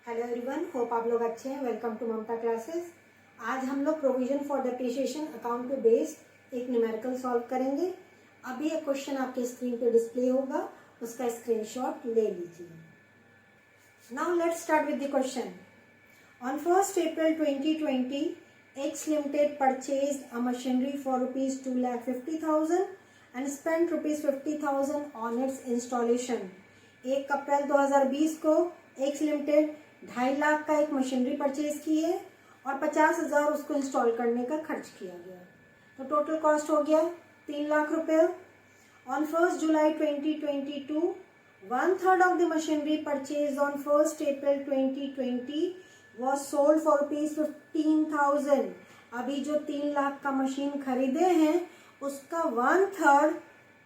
Hello everyone, hope आप लोग अच्छे हैं। Welcome to Mamta classes. आज हम लोग प्रोविजन फॉर डेप्रिसिएशन अकाउंट पे बेस्ड एक न्यूमेरिकल सॉल्व करेंगे। अभी एक क्वेश्चन आपके स्क्रीन पे डिस्प्ले होगा, उसका स्क्रीनशॉट ले लीजिए। Now let's start with the question. On 1st April 2020, X Limited purchased a machinery for rupees 2,50,000 and spent rupees 50,000 on its installation. 1 अप्रैल 2020 को एक्स लिमिटेड 2.5 लाख का एक मशीनरी परचेज की है और 50,000 उसको इंस्टॉल करने का खर्च किया गया। तो टोटल कॉस्ट हो गया 3 लाख रुपए। On 1st July 2022, 1/3 of the machinery purchased on 1st April 2020 was sold for rupees 15,000. अभी जो 3 लाख का मशीन खरीदे हैं उसका 1/3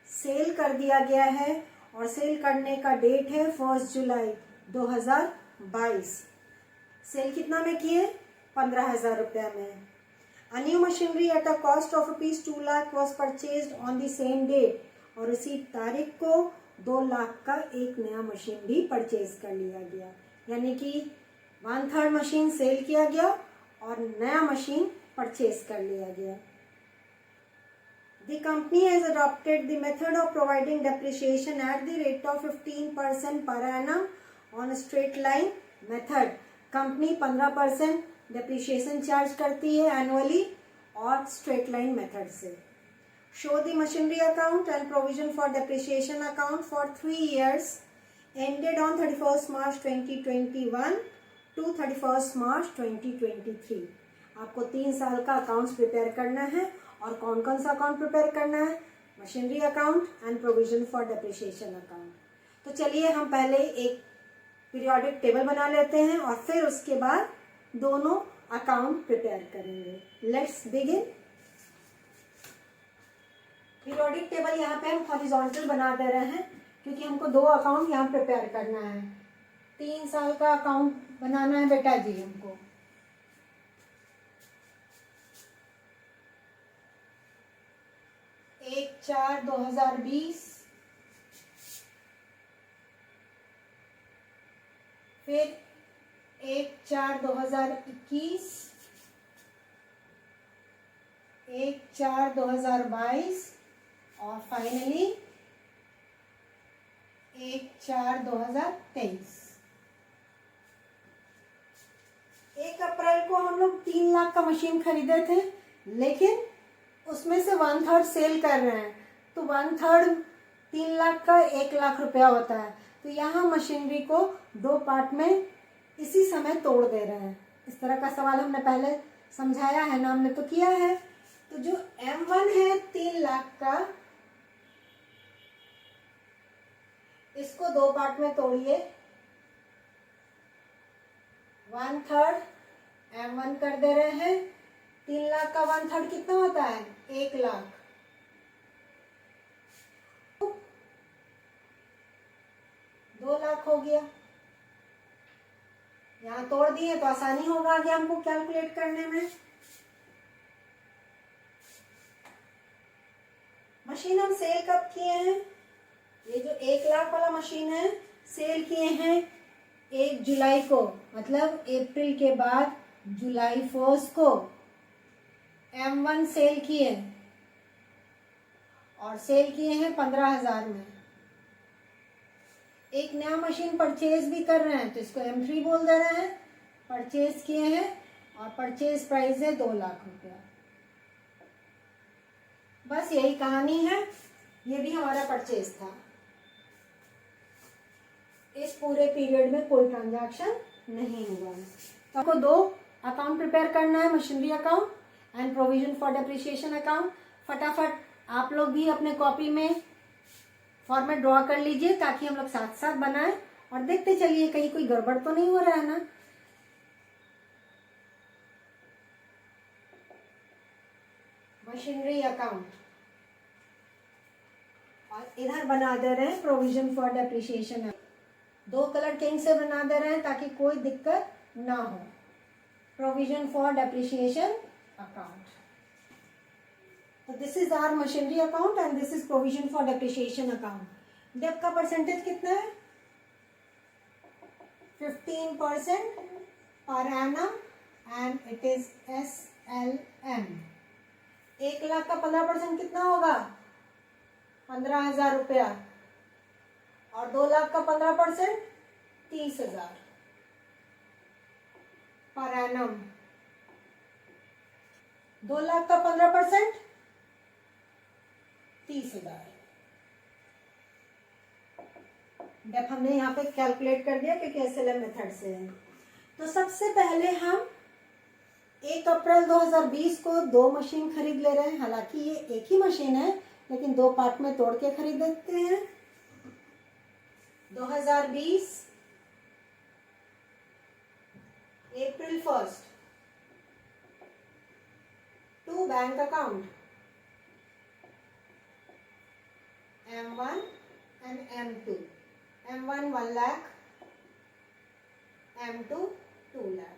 सेल कर दिया गया है और सेल करने का डेट है 1 जुलाई 2022। सेल कितना में किए? 15,000 रुपया में। A new machinery at a cost of rupees 2 lakh was purchased on the same date. और इसी तारीख को 2 लाख का एक नया मशीन भी परचेज कर लिया गया, यानी कि 1/3 मशीन सेल किया गया और नया मशीन परचेज कर लिया गया। The company has adopted the method of providing depreciation at the rate of 15% per annum on straight line method. Company 15% depreciation charge करती है एनुअली और स्ट्रेट लाइन मेथड से। Show the machinery account and provision for depreciation account for 3 years ended on 31st March 2021 to 31st March 2023. आपको 3 साल का accounts prepare करना है। और कौन कौन सा अकाउंट प्रिपेयर करना है? Machinery account and provision for depreciation account. तो चलिए हम पहले एक पीरियोडिक टेबल बना लेते हैं और फिर उसके बाद दोनों अकाउंट प्रिपेयर करेंगे। Let's begin. पीरियोडिक टेबल यहाँ पे हम हॉरिजॉन्टल बना दे रहे हैं क्योंकि हमको 2 अकाउंट यहाँ प्रिपेयर करना है। 3 साल का अकाउंट बनाना है बेटा जी हमको। 1/4/2020, फिर 1/4/2021, 1/4/2022 और फाइनली 1/4/2023। 1 अप्रैल को हम लोग 3 लाख का मशीन खरीदे थे, लेकिन उसमें से 1/3 सेल कर रहे हैं, तो 1/3 3 लाख का 1 लाख रुपया होता है। तो यहाँ मशीनरी को 2 पार्ट में इसी समय तोड़ दे रहे हैं। इस तरह का सवाल हमने पहले समझाया है ना, हमने तो किया है। तो जो M1 है 3 लाख का, इसको 2 पार्ट में तोड़िए। 1/3 M1 कर दे रहे हैं। 3 लाख का 1/3 कितना होता है? 1 लाख। 2 लाख हो गया। यहाँ तोड़ दिए तो आसानी होगा आगे हमको कैलकुलेट करने में। मशीन हम सेल कब किए हैं? ये जो 1 लाख वाला मशीन है सेल किए हैं 1 जुलाई को, मतलब अप्रैल के बाद जुलाई 1 को M1 सेल किए और सेल किए हैं 15,000 में। एक नया मशीन परचेज भी कर रहे हैं तो इसको M3 बोल दे रहे हैं। परचेज किए हैं और परचेज प्राइस है 2 लाख रुपया। बस यही कहानी है। ये भी हमारा परचेज था। इस पूरे पीरियड में कोई ट्रांजैक्शन नहीं हुआ है। तो आपको 2 अकाउंट प्रिपेयर करना है, machinery account and provision for depreciation account. फटाफट आप लोग भी अपने कॉपी में फॉर्मेट ड्रॉ कर लीजिए ताकि हम लोग साथ साथ बनाएं और देखते चलिए कहीं कोई गड़बड़ तो नहीं हो रहा है ना। मशीनरी अकाउंट और इधर बना दे रहे हैं provision for depreciation. 2 colour king से बना दे रहे हैं ताकि कोई दिक्कत ना हो। Provision for depreciation account. तो this is our machinery account and this is provision for depreciation account. Dep का परसेंटेज कितना है? 15% per annum and it is SLM। 1 lakh का 15% कितना होगा? 15,000 रुपया। और 2 लाख का 15% 30,000 पर एनम। 2 लाख का 15% 30,000। डेप हमने यहाँ पे कैलकुलेट कर दिया क्योंकि SLM मेथड से है। तो सबसे पहले हम 1 अप्रैल 2020 को 2 मशीन खरीद ले रहे हैं। हालांकि ये एक ही मशीन है लेकिन 2 पार्ट में तोड़ के खरीद देते हैं। 2020 April 1 to bank account M1 and M2। M1 1 lakh, M2 2 lakh.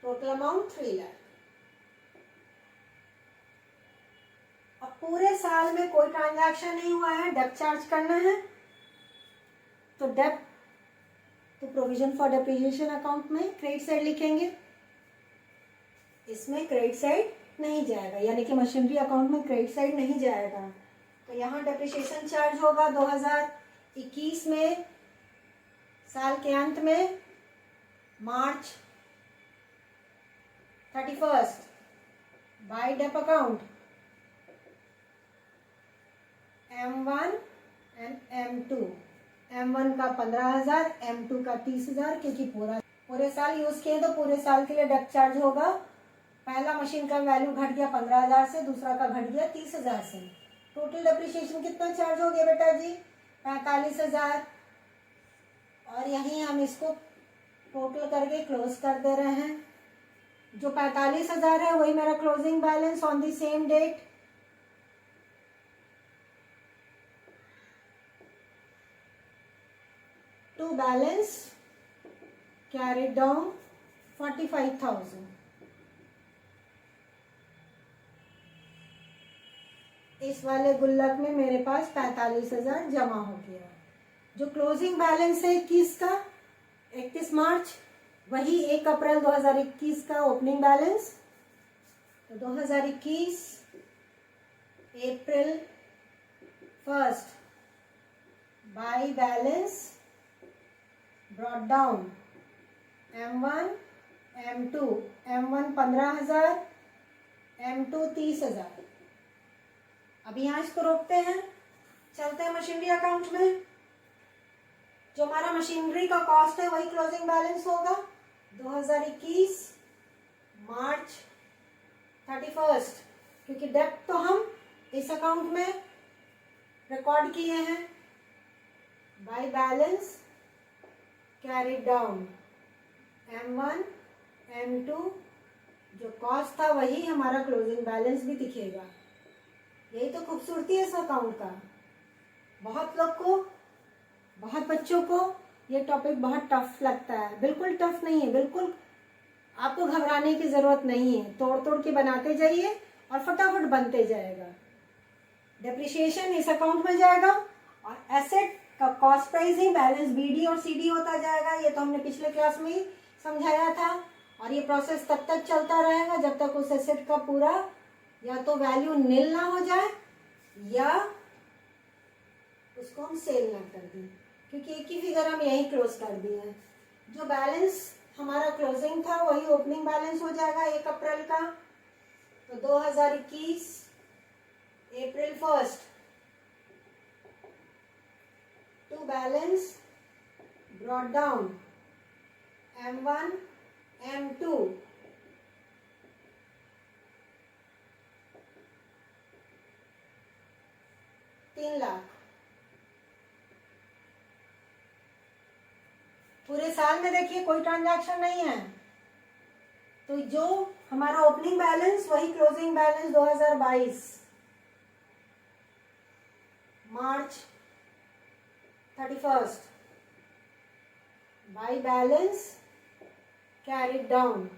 Total amount 3 lakh. अब पूरे साल में कोई ट्रांजैक्शन नहीं हुआ है, डेप चार्ज करना है। तो डेप तो प्रोविजन फॉर डेप्रिसिएशन अकाउंट में क्रेडिट साइड लिखेंगे। इसमें क्रेडिट साइड नहीं जाएगा, यानी कि मशीनरी अकाउंट में क्रेडिट साइड नहीं जाएगा। तो यहाँ डेप्रिसिएशन चार्ज होगा 2021 में, साल के अंत में March 31 by dep account M1 and M2। M1 का 15,000, M2 का 30,000, क्योंकि पूरे साल यूज किए तो पूरे साल के लिए डेप चार्ज होगा। पहला मशीन का वैल्यू घट गया 15,000 से, दूसरा का घट गया 30,000 से। टोटल डेप्रिसिएशन कितना चार्ज हो गया बेटा जी? 45,000। और यहीं हम इसको टोटल करके क्लोज कर दे रहे हैं। जो 45,000 है वही मेरा closing balance on the same date. To balance carry down 45,000। इस वाले गुल्लक में मेरे पास 45,000 जमा हो गया। जो क्लोजिंग बैलेंस है 21 का, 31 मार्च, वही 1 अप्रैल 2021 का ओपनिंग बैलेंस। तो 2021 April 1 by balance brought down M1 M2। M1 15,000, M2 30,000। अब यहाँ इसको रोकते हैं, चलते हैं मशीनरी अकाउंट में। जो हमारा मशीनरी का कॉस्ट है वही क्लोजिंग बैलेंस होगा 2021 मार्च 31, क्योंकि डेप तो हम इस अकाउंट में रिकॉर्ड किए हैं। By balance carry down M1 M2, जो कॉस्ट था वही हमारा क्लोजिंग बैलेंस भी दिखेगा। यही तो खूबसूरती है इस अकाउंट का। बहुत लोग को, बहुत बच्चों को ये टॉपिक बहुत टफ लगता है। बिल्कुल टफ नहीं है, बिल्कुल आपको घबराने की जरूरत नहीं है। तोड़ तोड़ के बनाते जाइए और फटाफट बनते जाएगा। डेप्रिसिएशन इस अकाउंट में जाएगा और एसेट का कॉस्ट प्राइसिंग बैलेंस BD और CD होता जाएगा। ये तो हमने पिछले क्लास में ही समझाया था। और ये प्रोसेस तब तक चलता रहेगा जब तक उस एसेट का पूरा या तो वैल्यू नील ना हो जाए या उसको हम सेल ना कर दें, क्योंकि एक ही फिगर हम यही क्लोज कर दिए हैं। जो बैलेंस हमारा क्लोजिंग था वही ओपनिंग बैलेंस हो जाएगा 1 अप्रैल का। तो 2021 April 1 to balance brought down M1 M2 3 lakh. पूरे साल में देखिए कोई ट्रांजैक्शन नहीं है, तो जो हमारा ओपनिंग बैलेंस वही closing balance 2022 March 31 by balance carried down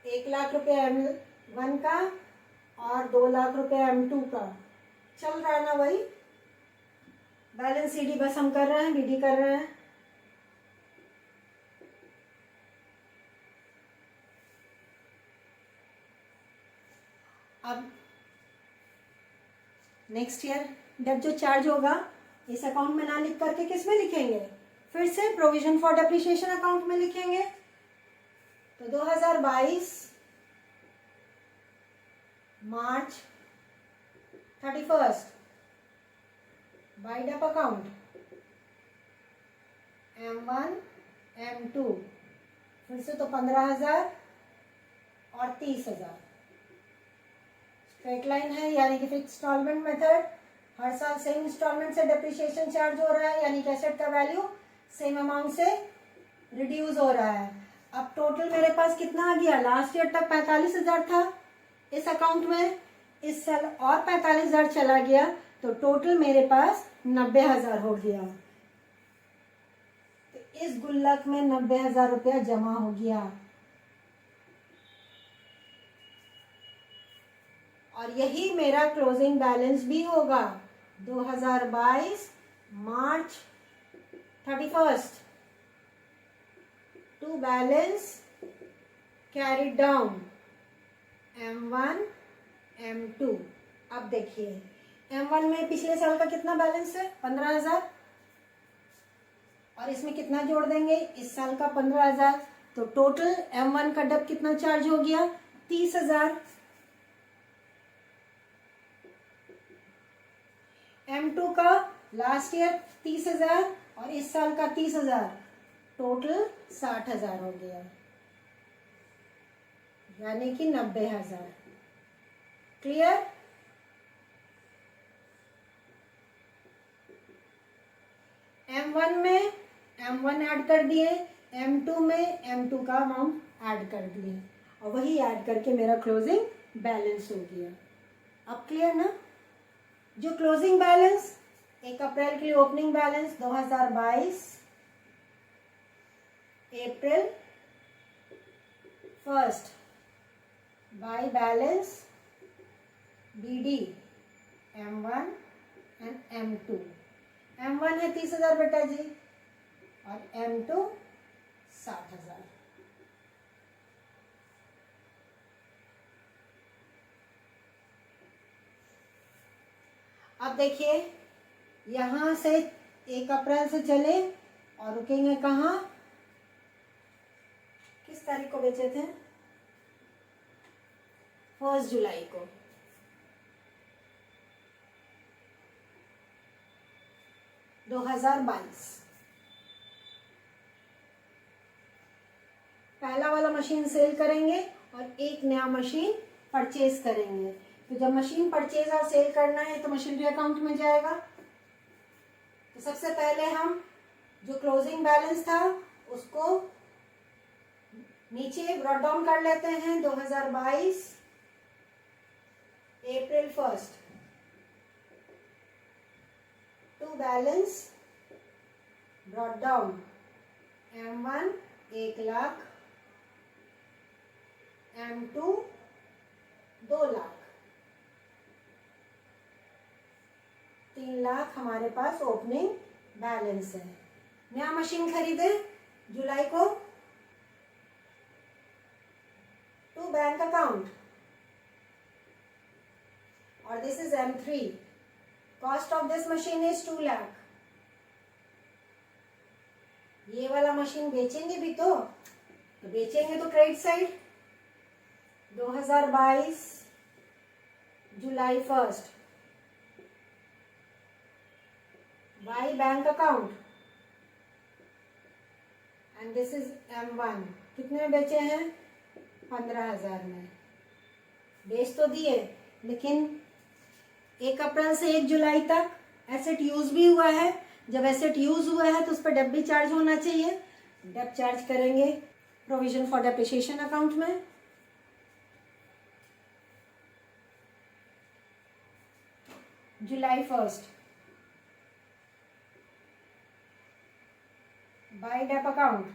₹1 lakh M1 का और 2 लाख रुपए M2 का। चल रहा है ना वही बैलेंस CD बस हम कर रहे हैं, BD कर रहे हैं। अब नेक्स्ट ईयर डेट जो चार्ज होगा इस अकाउंट में ना लिख करके किस में लिखेंगे, फिर से प्रोविजन फॉर डेप्रिसिएशन अकाउंट में लिखेंगे। तो 2022 March 31 by dep account M1 M2, फिर से तो 15,000 और 30,000। स्ट्रेट लाइन है यानी कि फिक्स इंस्टॉलमेंट मेथड, हर साल सेम इंस्टॉलमेंट से डेप्रिसिएशन चार्ज हो रहा है, यानी कि एसेट का वैल्यू सेम अमाउंट से रिड्यूस हो रहा है। अब टोटल मेरे पास कितना आ गया, लास्ट ईयर तक 45,000 था इस अकाउंट में, इस साल और 45,000 चला गया, तो टोटल मेरे पास 90,000 हो गया। तो इस गुल्लक में 90,000 रुपया जमा हो गया। और यही मेरा क्लोजिंग बैलेंस भी होगा 2022 March 31 to balance carry down M1 M2। अब देखिए M1 में पिछले साल का कितना बैलेंस है, 15,000, और इसमें कितना जोड़ देंगे, इस साल का 15,000, तो टोटल M1 का डेप कितना चार्ज हो गया, 30,000। M2 का लास्ट ईयर 30,000 और इस साल का 30,000, टोटल 60,000 हो गया, यानी कि 90,000। क्लियर? M1 में M1 ऐड कर दिए, M2 में M2 का अमाउंट ऐड कर दिए, और वही ऐड करके मेरा क्लोजिंग बैलेंस हो गया। अब क्लियर ना? जो क्लोजिंग बैलेंस 1 अप्रैल के लिए opening balance 2022 April 1 by balance BD M1 and M2। M1 है 30,000 बेटा जी, और M2 60,000। अब देखिए यहां से 1 अप्रैल से चले और रुकेंगे कहाँ, किस तारीख को बेचे थे, 1 जुलाई को। दो 2022 पहला वाला मशीन सेल करेंगे और एक नया मशीन परचेज करेंगे। तो जब मशीन परचेज और सेल करना है तो मशीनरी अकाउंट में जाएगा। तो सबसे पहले हम जो क्लोजिंग बैलेंस था उसको नीचे ब्रॉट डाउन कर लेते हैं। 2022 April 1 to balance brought down M1 1 lakh, M2 2 lakh, 3 lakh हमारे पास ओपनिंग बैलेंस है। नया मशीन खरीदे जुलाई को, टू बैंक अकाउंट, और this is M3। Cost of this machine is 2 lakh. ये वाला मशीन बेचेंगे भी तो बेचेंगे तो credit side. 2022 July 1 by bank account, and this is M1। कितने में बेचे हैं, 15,000 में। बेच तो दिए, लेकिन 1 अप्रैल से 1 जुलाई तक एसेट यूज भी हुआ है। जब एसेट यूज हुआ है तो उस पर डेप भी चार्ज होना चाहिए। डेप चार्ज करेंगे प्रोविजन फॉर डेप्रिसिएशन अकाउंट में। जुलाई 1 बाय डेप अकाउंट,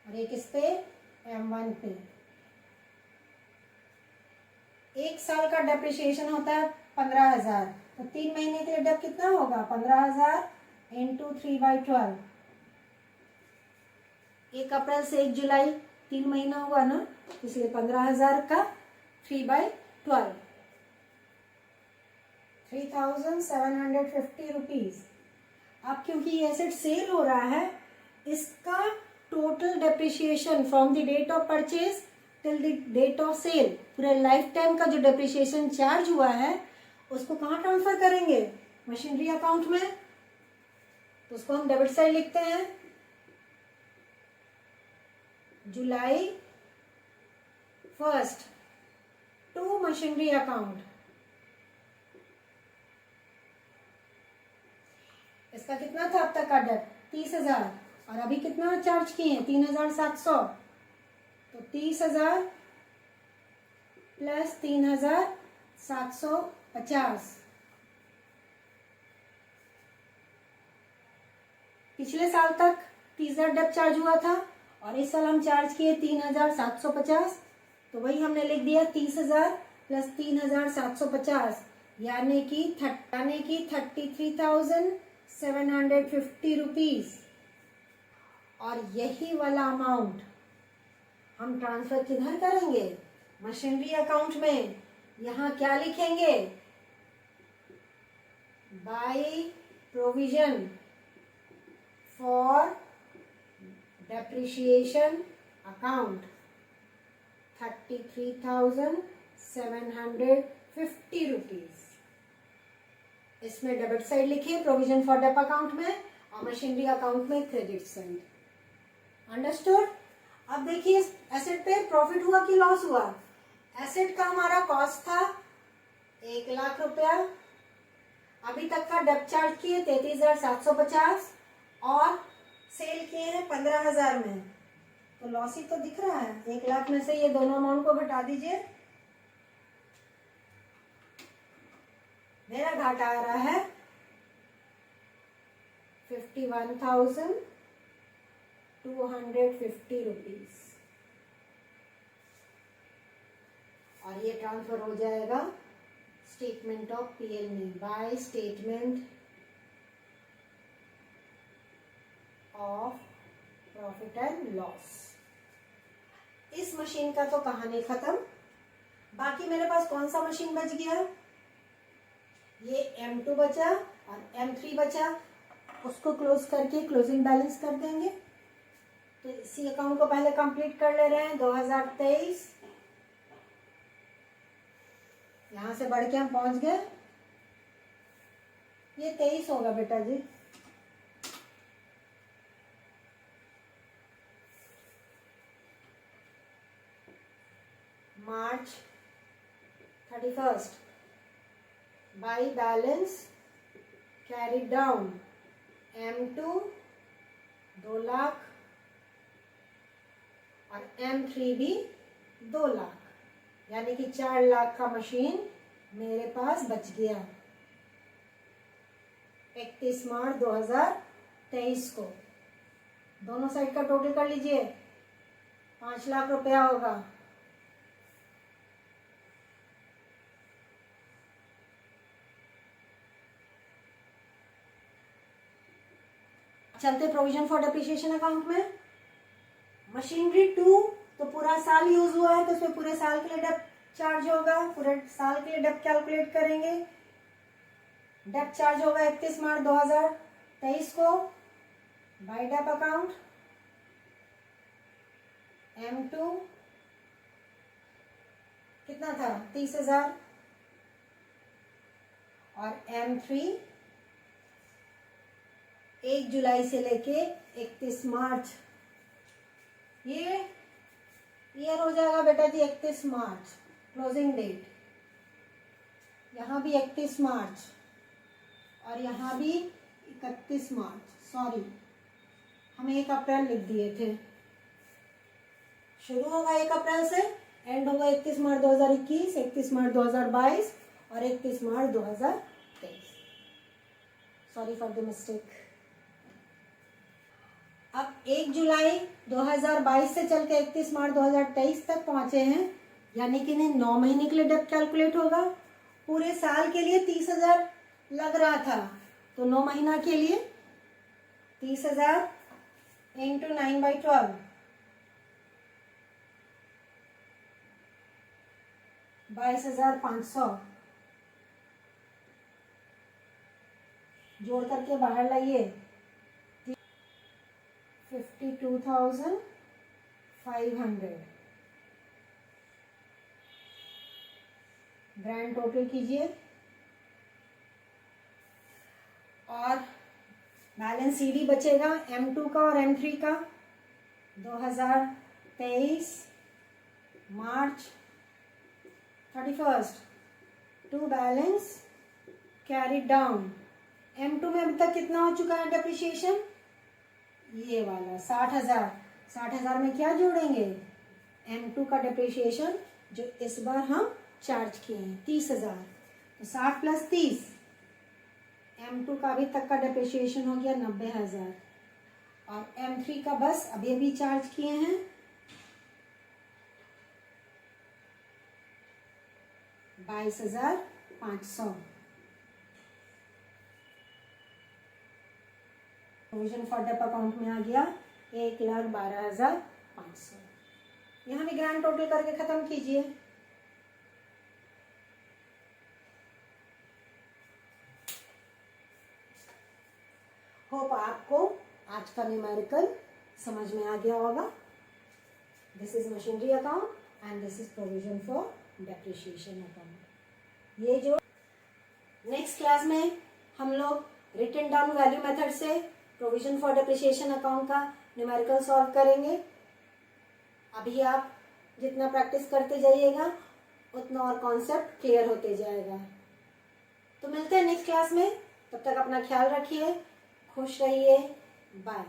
और एक इस पे M1 पे। एक साल का डेप्रिसिएशन होता है 15,000, तो 3 महीने के लिए डेप कितना होगा? 15,000 इंटू 3/12। 1 अप्रैल से 1 जुलाई 3 महीना हुआ ना, इसलिए 15,000 का 3/12, 3,750 रुपीज। अब क्योंकि ये एसेट सेल हो रहा है, इसका total depreciation from the date of purchase till the date of sale, पूरे लाइफ टाइम का जो डेप्रिसिएशन चार्ज हुआ है उसको कहाँ ट्रांसफर करेंगे? मशीनरी अकाउंट में। तो उसको हम डेबिट साइड लिखते हैं, जुलाई 1 टू मशीनरी अकाउंट। इसका कितना था अब तक का डेट? 30,000, और अभी कितना चार्ज किए हैं? 3,700। तो 30,000 प्लस 3,750। पिछले साल तक 30,000 डेप चार्ज हुआ था और इस साल हम चार्ज किए 3,750, तो वही हमने लिख दिया 30,000 प्लस 3,750, यानी कि 33,750 रुपीज। और यही वाला अमाउंट हम ट्रांसफर किधर करेंगे? मशीनरी अकाउंट में। यहाँ क्या लिखेंगे? By provision for depreciation account 33,750 rupees. इसमें डेबिट साइड लिखिए प्रोविजन फॉर डेप अकाउंट में, और मशीनरी अकाउंट में क्रेडिट साइड। अंडरस्टूड? अब देखिए इस एसेट पे प्रॉफिट हुआ कि लॉस हुआ? एसेट का हमारा कॉस्ट था 1,00,000 रुपया, अभी तक का डेप चार्ज किए 33,750 और सेल किए हैं 15,000 में, तो लॉस ही तो दिख रहा है। 1,00,000 में से ये दोनों अमाउंट को घटा दीजिए, मेरा घाटा आ रहा है 51,250 रुपीज, और ये ट्रांसफर हो जाएगा स्टेटमेंट ऑफ पीएल में, by statement of profit and loss. इस मशीन का तो कहानी खत्म। बाकी मेरे पास कौन सा मशीन बच गया? ये M2 बचा और M3 बचा, उसको क्लोज करके क्लोजिंग बैलेंस कर देंगे। तो इसी अकाउंट को पहले कंप्लीट कर ले रहे हैं। 2023 यहां से बढ़ के हम पहुंच गए, ये 23 होगा बेटा जी। March 31 by balance carried down M2 2,00,000 और M3 भी 2,00,000, यानी कि 4,00,000 का मशीन मेरे पास बच गया 31 मार्च 2023 को। दोनों साइड का टोटल कर लीजिए, 5,00,000 रुपया होगा। चलते प्रोविजन फॉर डेप्रिसिएशन अकाउंट में। मशीनरी 2 तो पूरा साल यूज हुआ है, तो उसमें पूरे साल के लिए डेप चार्ज होगा, पूरे साल के लिए डेप कैलकुलेट करेंगे। डेप चार्ज होगा 31 मार्च 2023 को बाय डेप अकाउंट। M2 कितना था? 30,000, और M3 1 जुलाई से लेके 31 मार्च, ये ईयर हो जाएगा बेटा जी 31 मार्च क्लोजिंग डेट। यहाँ भी 31 मार्च और यहाँ भी 31 मार्च, सॉरी हम 1 अप्रैल लिख दिए थे। शुरू होगा 1 अप्रैल से, एंड होगा 31 मार्च 2021, 31 मार्च 2022 और 31 मार्च 2023। Sorry for the mistake. अब 1 जुलाई 2022 से चल के 31 मार्च 2023 तक पहुंचे हैं, यानी कि नहीं 9 महीने के लिए डेप्ट कैलकुलेट होगा, पूरे साल के लिए 30,000 लग रहा था, तो 9 महीना के लिए 30,000 इंटू 9/12 22,500 जोड़ करके बाहर लाइए 52,500 ग्रैंड टोटल कीजिए और बैलेंस सीडी बचेगा M2 का और M3 का 2023 March 31 to balance carry down. M2 में अभी तक कितना हो चुका है डेप्रिसिएशन, ये वाला 60,000। 60,000 में क्या जोड़ेंगे, M2 का डेप्रिसिएशन जो इस बार हम चार्ज किए हैं 30,000, तो 60 + 30 M2 का अभी तक का डेप्रिसिएशन हो गया 90,000 और M3 का बस अभी अभी चार्ज किए हैं 22,500। प्रोविजन फॉर डेप अकाउंट में आ गया 1,12,500। यहाँ भी ग्रैंड टोटल करके खत्म कीजिए। होप आपको आज का न्यूमेरिकल समझ में आ गया होगा। This is machinery account and this is provision for depreciation account. ये जो नेक्स्ट क्लास में हम लोग रिटन डाउन वैल्यू मेथड से प्रोविजन फॉर डेप्रिसिएशन अकाउंट का न्यूमेरिकल सॉल्व करेंगे। अभी आप जितना प्रैक्टिस करते जाइएगा उतना और कॉन्सेप्ट क्लियर होते जाएगा। तो मिलते हैं नेक्स्ट क्लास में, तब तक अपना ख्याल रखिए, खुश रहिए, बाय।